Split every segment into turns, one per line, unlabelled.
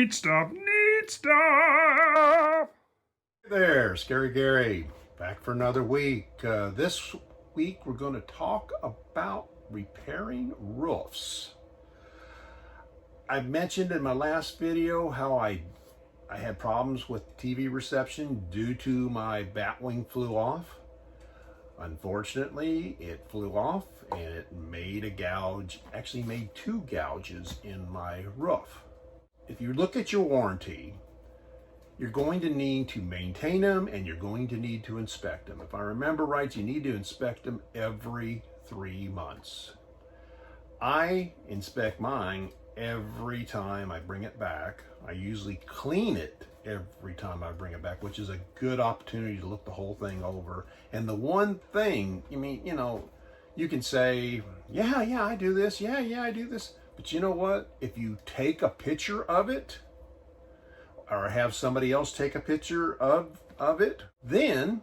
Neat stuff, neat stuff.
Hey there, Scary Gary, back for another week. This week we're going to talk about repairing roofs. I mentioned in my last video how I had problems with TV reception due to my bat wing flew off. Unfortunately, it flew off and it made a gouge, actually made two gouges in my roof. If you look at your warranty, you're going to need to maintain them and you're going to need to inspect them. If I remember right, you need to inspect them every 3 months. I inspect mine every time I bring it back. I usually clean it every time I bring it back, which is a good opportunity to look the whole thing over. And the one thing, you can say, yeah, I do this. Yeah, I do this. But you know what? If you take a picture of it, or have somebody else take a picture of it, then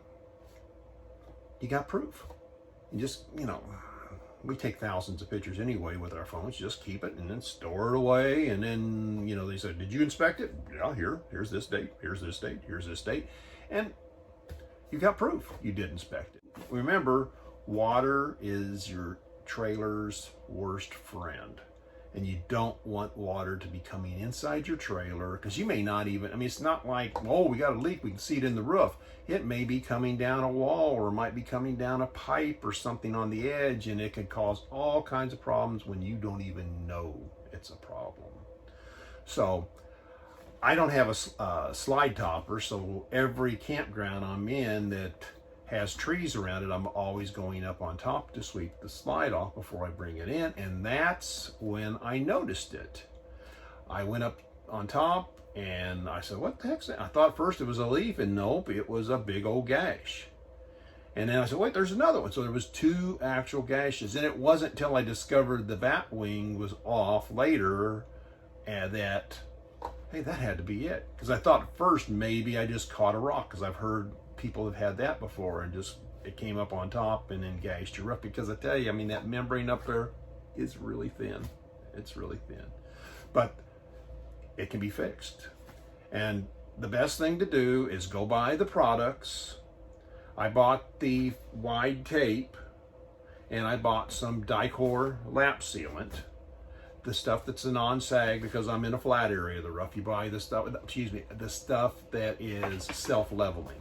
you got proof. You just, we take thousands of pictures anyway with our phones. Just keep it and then store it away. And then, they said, did you inspect it? Yeah, here's this date, here's this date, here's this date. And you got proof you did inspect it. Remember, water is your trailer's worst friend. And you don't want water to be coming inside your trailer, because you may not even, it's not like, oh, we got a leak, we can see it in the roof. It may be coming down a wall, or it might be coming down a pipe or something on the edge, and it can cause all kinds of problems when you don't even know it's a problem. So I don't have a slide topper, so every campground I'm in that has trees around it, I'm always going up on top to sweep the slide off before I bring it in. And that's when I noticed it. I went up on top and I said, what the heck's that? I thought first it was a leaf, and nope, it was a big old gash. And then I said, wait, there's another one. So there was two actual gashes. And it wasn't until I discovered the bat wing was off later that, hey, that had to be it. Because I thought at first maybe I just caught a rock, because I've heard people have had that before, and just it came up on top and then gashed your roof. Because I tell you, that membrane up there is really thin. It's really thin, but it can be fixed. And the best thing to do is go buy the products. I bought the wide tape, and I bought some Dicor lap sealant, the stuff that's a non-sag, because I'm in a flat area of the roof. You buy the stuff, the stuff that is self-leveling.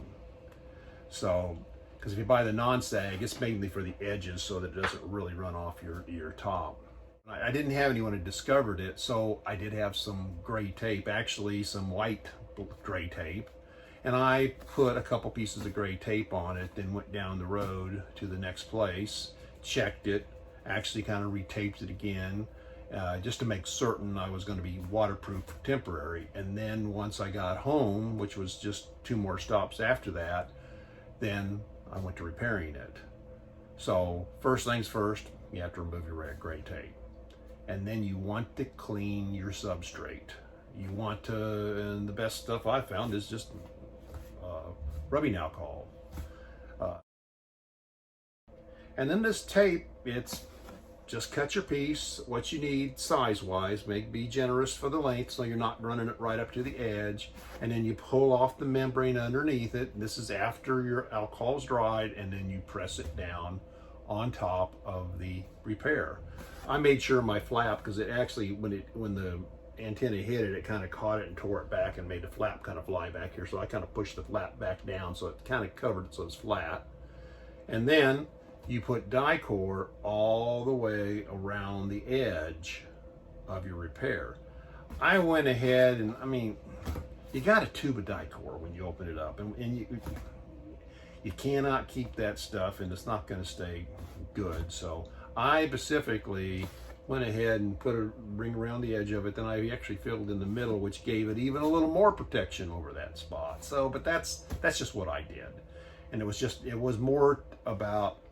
So, because if you buy the non-sag, it's mainly for the edges so that it doesn't really run off your top. I didn't have anyone who discovered it, so I did have some gray tape, actually some white gray tape. And I put a couple pieces of gray tape on it, then went down the road to the next place, checked it, actually kind of retaped it again, just to make certain I was going to be waterproof temporary. And then once I got home, which was just 2 more stops after that, then I went to repairing it. So first things first, you have to remove your gray tape. And then you want to clean your substrate. You want to, and the best stuff I found is just rubbing alcohol. And then this tape, it's just cut your piece, what you need size-wise. Be generous for the length so you're not running it right up to the edge. And then you pull off the membrane underneath it. This is after your alcohol's dried, and then you press it down on top of the repair. I made sure my flap, because it actually, when the antenna hit it, it kind of caught it and tore it back and made the flap kind of fly back here. So I kind of pushed the flap back down so it kind of covered it so it's flat. And then you put Dicor all the way around the edge of your repair. I went ahead and, you got a tube of Dicor when you open it up, and you cannot keep that stuff, and it's not going to stay good. So I specifically went ahead and put a ring around the edge of it. Then I actually filled in the middle, which gave it even a little more protection over that spot. So, but that's just what I did. And it was more about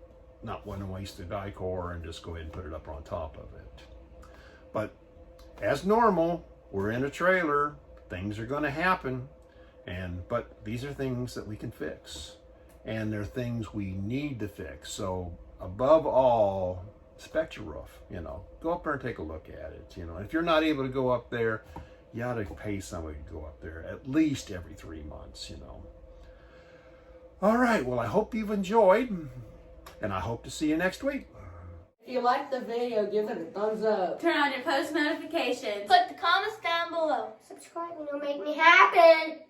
not wanting to waste the Dicor and just go ahead and put it up on top of it. But as normal, we're in a trailer, things are going to happen, but these are things that we can fix, and they're things we need to fix. So above all, inspect your roof. Go up there and take a look at it. If you're not able to go up there, you ought to pay somebody to go up there at least every 3 months, you know. All right, well, I hope you've enjoyed, and I hope to see you next week.
If you liked the video, give it a thumbs up.
Turn on your post notifications.
Put the comments down below. Subscribe, it'll make me happy.